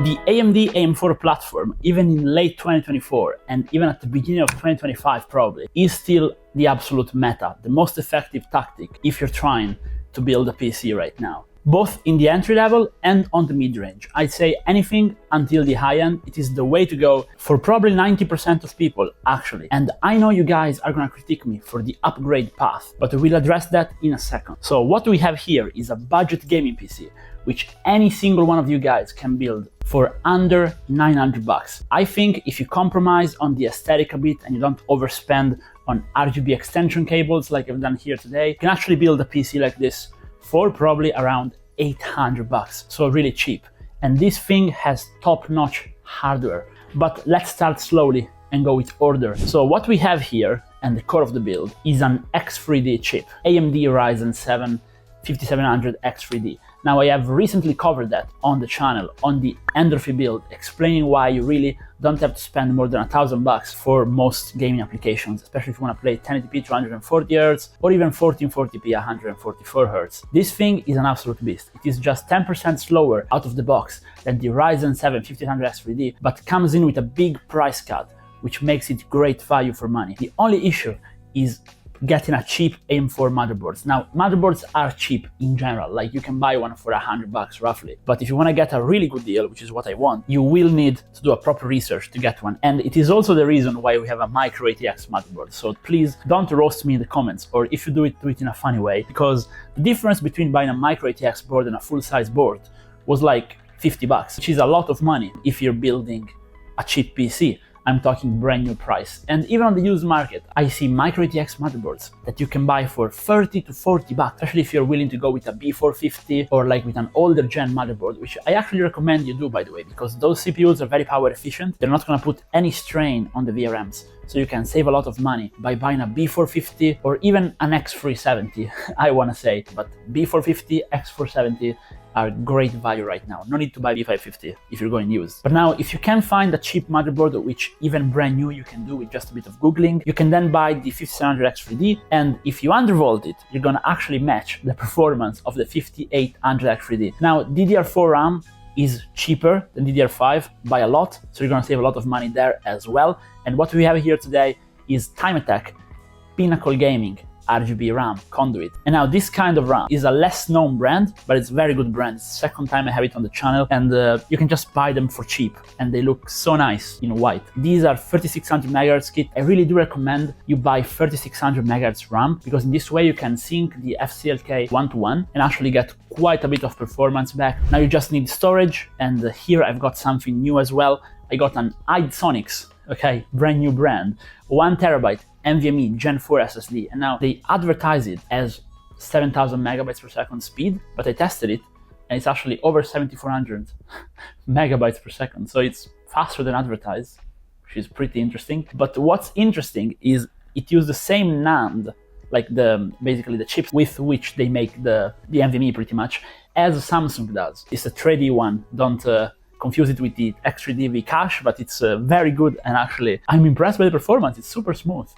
The AMD AM4 platform, even in late 2024 and even at the beginning of 2025 probably, is still the absolute meta, the most effective tactic if you're trying to build a PC right now. Both in the entry level and on the mid-range. I'd say anything until the high end, it is the way to go for probably 90% of people actually. And I know you guys are gonna critique me for the upgrade path, but we'll address that in a second. So what we have here is a budget gaming PC, which any single one of you guys can build for under 900 bucks. I think if you compromise on the aesthetic a bit and you don't overspend on RGB extension cables like I've done here today, you can actually build a PC like this for probably around 800 bucks, so really cheap. And this thing has top-notch hardware. But let's start slowly and go with order. So what we have here, and the core of the build, is an X3D chip, AMD Ryzen 7 5700 X3D. Now I have recently covered that on the channel, on the Endorphy build, explaining why you really don't have to spend more than 1,000 bucks for most gaming applications, especially if you want to play 1080p 240 Hz or even 1440p 144 Hz. This thing is an absolute beast. It is just 10% slower out of the box than the Ryzen 7 5800 X3D, but comes in with a big price cut, which makes it great value for money. The only issue is getting a cheap AM4 motherboards. Now, motherboards are cheap in general, like you can buy one for 100 bucks roughly. But if you want to get a really good deal, which is what I want, you will need to do a proper research to get one. And it is also the reason why we have a micro ATX motherboard. So please don't roast me in the comments, or if you do it in a funny way, because the difference between buying a micro ATX board and a full-size board was like 50 bucks, which is a lot of money if you're building a cheap PC. I'm talking brand new price. And even on the used market, I see micro ATX motherboards that you can buy for 30 to 40 bucks, especially if you're willing to go with a B450 or like with an older gen motherboard, which I actually recommend you do, by the way, because those CPUs are very power efficient. They're not gonna put any strain on the VRMs. So you can save a lot of money by buying a B450 or even an X370, I wanna say, but B450, X470, are great value right now. No need to buy B550 if you're going used. But now, if you can find a cheap motherboard, which even brand new you can do with just a bit of Googling, you can then buy the 5700 X3D, and if you undervolt it, you're gonna actually match the performance of the 5800 X3D. Now, DDR4 RAM is cheaper than DDR5 by a lot, so you're gonna save a lot of money there as well. And what we have here today is Time Attack Pinnacle Gaming RGB RAM conduit. And now this kind of RAM is a less known brand, but it's a very good brand. It's the second time I have it on the channel, and you can just buy them for cheap and they look so nice in white. These are 3600 MHz kit. I really do recommend you buy 3600 MHz RAM, because in this way you can sync the FCLK 1-to-1 and actually get quite a bit of performance back. Now you just need storage, and here I've got something new as well. I got an iSonics, okay, brand new brand, 1 terabyte NVMe Gen 4 SSD, and now they advertise it as 7000 megabytes per second speed, but I tested it and it's actually over 7400 megabytes per second, so it's faster than advertised, which is pretty interesting. But what's interesting is it used the same NAND, like basically the chips with which they make the NVMe pretty much, as Samsung does. It's a 3D one, don't confuse it with the X3D cache, but it's very good, and actually I'm impressed by the performance. It's super smooth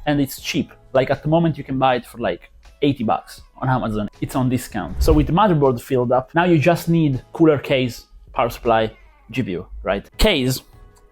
and it's cheap. Like at the moment you can buy it for like 80 bucks on Amazon. It's on discount. So with the motherboard filled up, now you just need cooler case, power supply, GPU, right? Case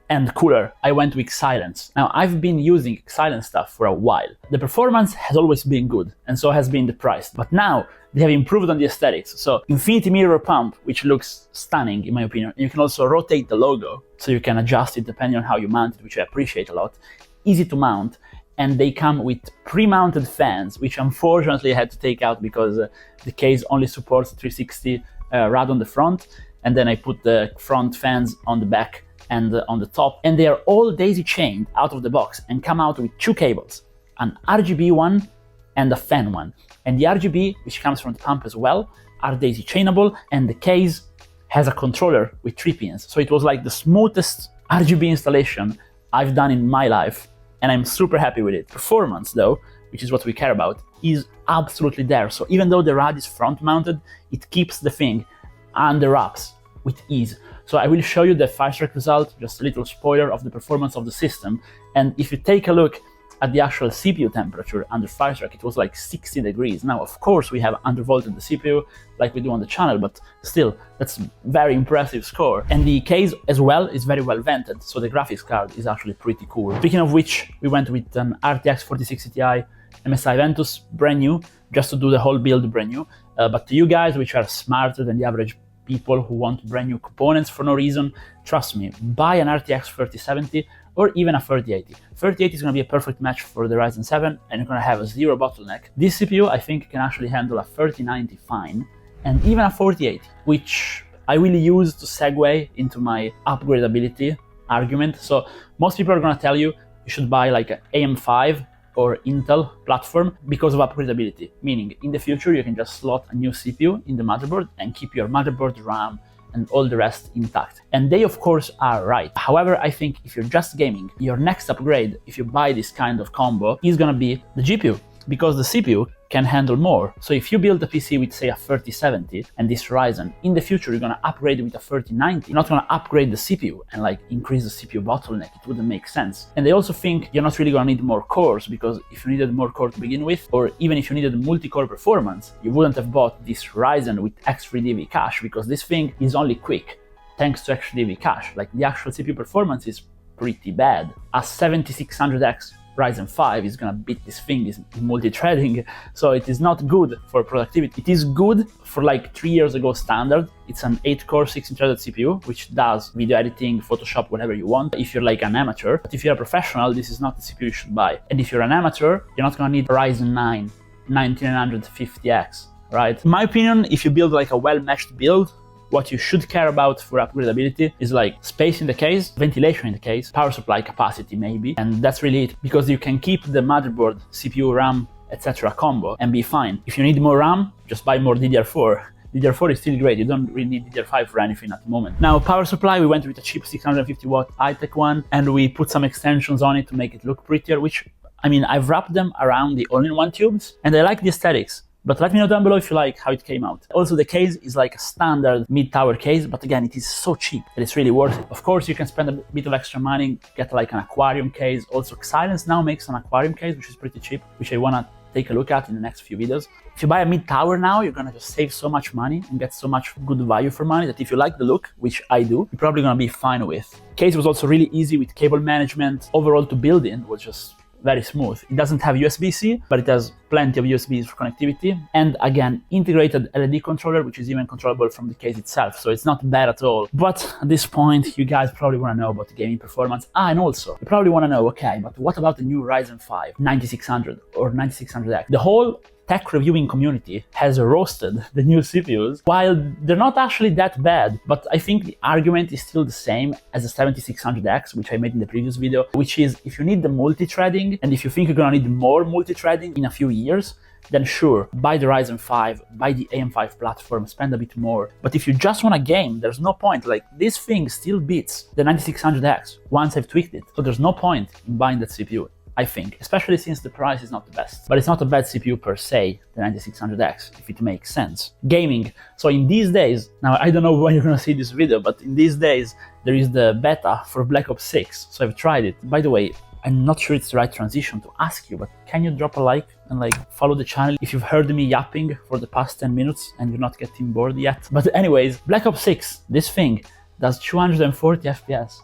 and cooler, I went with Xilinx. Now I've been using Xilinx stuff for a while. The performance has always been good, and so has been the price, but now they have improved on the aesthetics. So infinity mirror pump, which looks stunning in my opinion. And you can also rotate the logo, so you can adjust it depending on how you mount it, which I appreciate a lot. Easy to mount, and they come with pre-mounted fans, which unfortunately I had to take out because the case only supports 360 rad on the front, and then I put the front fans on the back and on the top, and they are all daisy chained out of the box and come out with 2 cables, an RGB one and a fan one. And the RGB, which comes from the pump as well, are daisy chainable, and the case has a controller with 3 pins. So it was like the smoothest RGB installation I've done in my life, and I'm super happy with it. Performance though, which is what we care about, is absolutely there. So even though the rad is front mounted, it keeps the thing under wraps with ease. So I will show you the 5-strike result, just a little spoiler of the performance of the system. And if you take a look at the actual CPU temperature under Firestrike, it was like 60 degrees. Now, of course, we have undervolted the CPU like we do on the channel, but still, that's a very impressive score. And the case as well is very well vented, so the graphics card is actually pretty cool. Speaking of which, we went with an RTX 4060 Ti MSI Ventus, brand new, just to do the whole build brand new. But to you guys, which are smarter than the average people who want brand new components for no reason, trust me, buy an RTX 3070 or even a 3080. 3080 is going to be a perfect match for the Ryzen 7 and you're going to have a zero bottleneck. This CPU, I think, can actually handle a 3090 fine and even a 4080, which I will use to segue into my upgradability argument. So most people are going to tell you you should buy like an AM5 or Intel platform because of upgradability, meaning in the future you can just slot a new CPU in the motherboard and keep your motherboard, RAM, and all the rest intact. And they of course are right. However, I think if you're just gaming, your next upgrade, if you buy this kind of combo, is gonna be the GPU, because the CPU can handle more. So if you build a PC with say a 3070 and this Ryzen, in the future you're gonna upgrade it with a 3090, you're not gonna upgrade the CPU and like increase the CPU bottleneck. It wouldn't make sense. And they also think you're not really gonna need more cores, because if you needed more core to begin with, or even if you needed multi-core performance, you wouldn't have bought this Ryzen with X3DV cache, because this thing is only quick thanks to X3DV cache. Like the actual CPU performance is pretty bad. A 7600X Ryzen 5 is gonna beat this thing in multi-threading, so it is not good for productivity. It is good for like 3 years ago standard. It's an 8-core 16-threaded CPU, which does video editing, Photoshop, whatever you want, if you're like an amateur. But if you're a professional, this is not the CPU you should buy. And if you're an amateur, you're not gonna need a Ryzen 9 9950X, right? In my opinion, if you build like a well-matched build, what you should care about for upgradability is like space in the case, ventilation in the case, power supply capacity maybe, and that's really it, because you can keep the motherboard, CPU, RAM, etc. combo and be fine. If you need more RAM, just buy more DDR4. DDR4 is still great, you don't really need DDR5 for anything at the moment. Now, power supply, we went with a cheap 650 watt high-tech one, and we put some extensions on it to make it look prettier, which, I mean, I've wrapped them around the all-in-one tubes, and I like the aesthetics. But let me know down below if you like how it came out. Also, the case is like a standard mid-tower case, but again, it is so cheap that it's really worth it. Of course, you can spend a bit of extra money, get like an aquarium case. Also, Xilinx now makes an aquarium case, which is pretty cheap, which I wanna take a look at in the next few videos. If you buy a mid-tower now, you're gonna just save so much money and get so much good value for money that if you like the look, which I do, you're probably gonna be fine with. Case was also really easy with cable management. Overall, to build in was just very smooth. It doesn't have USB-C, but it has plenty of USBs for connectivity. And again, integrated LED controller, which is even controllable from the case itself. So it's not bad at all. But at this point, you guys probably want to know about the gaming performance. And also, you probably want to know, okay, but what about the new Ryzen 5 9600 or 9600X? The whole tech reviewing community has roasted the new CPUs, while they're not actually that bad, but I think the argument is still the same as the 7600X, which I made in the previous video, which is if you need the multi-threading, and if you think you're gonna need more multi-threading in a few years, then sure, buy the Ryzen 5, buy the AM5 platform, spend a bit more. But if you just want a game, there's no point. Like, this thing still beats the 9600X once I've tweaked it, so there's no point in buying that CPU, I think, especially since the price is not the best. But it's not a bad CPU per se, the 9600X, if it makes sense. Gaming. So in these days, now I don't know when you're gonna see this video, but in these days, there is the beta for Black Ops 6. So I've tried it. By the way, I'm not sure it's the right transition to ask you, but can you drop a like and like follow the channel if you've heard me yapping for the past 10 minutes and you're not getting bored yet? But anyways, Black Ops 6, this thing does 240 FPS,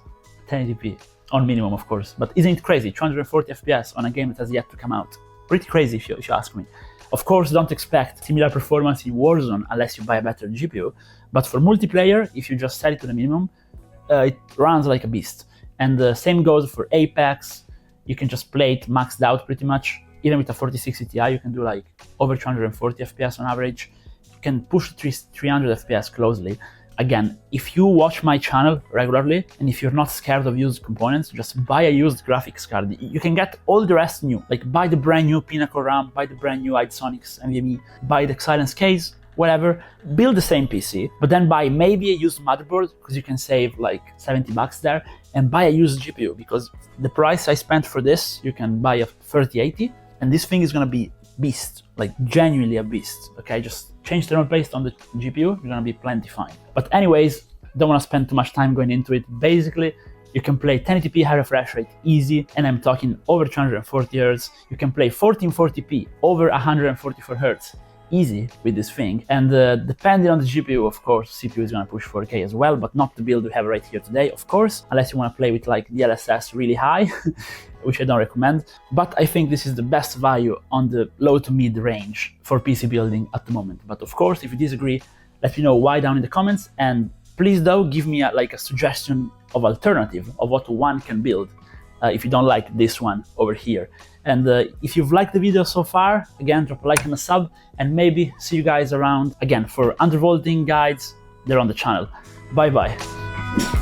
1080p. On minimum, of course, but isn't it crazy? 240 FPS on a game that has yet to come out. Pretty crazy if you ask me. Of course, don't expect similar performance in Warzone unless you buy a better GPU, but for multiplayer, if you just set it to the minimum, it runs like a beast. And the same goes for Apex. You can just play it maxed out pretty much. Even with a 4060 Ti, you can do like over 240 FPS on average. You can push 300 FPS closely. Again, if you watch my channel regularly, and if you're not scared of used components, just buy a used graphics card. You can get all the rest new. Like, buy the brand new Pinnacle RAM, buy the brand new Sonics NVMe, buy the Xilinx case, whatever. Build the same PC, but then buy maybe a used motherboard, because you can save like 70 bucks there, and buy a used GPU, because the price I spent for this, you can buy a 3080, and this thing is gonna be beast, like genuinely a beast. Okay, just change the node based on the GPU, you're gonna be plenty fine. But anyways, don't want to spend too much time going into it. Basically, You can play 1080p high refresh rate easy, and I'm talking over 240 Hz. You can play 1440p over 144 Hz easy with this thing. And depending on the GPU, of course, CPU is gonna push 4K as well, but not the build we have right here today, of course, unless you wanna play with like DLSS really high, which I don't recommend. But I think this is the best value on the low to mid range for PC building at the moment. But of course, if you disagree, let me know why down in the comments, and please though give me a suggestion of alternative of what one can build if you don't like this one over here. And if you've liked the video so far, again, drop a like and a sub, and maybe see you guys around again for undervolting guides. They're on the channel. Bye bye.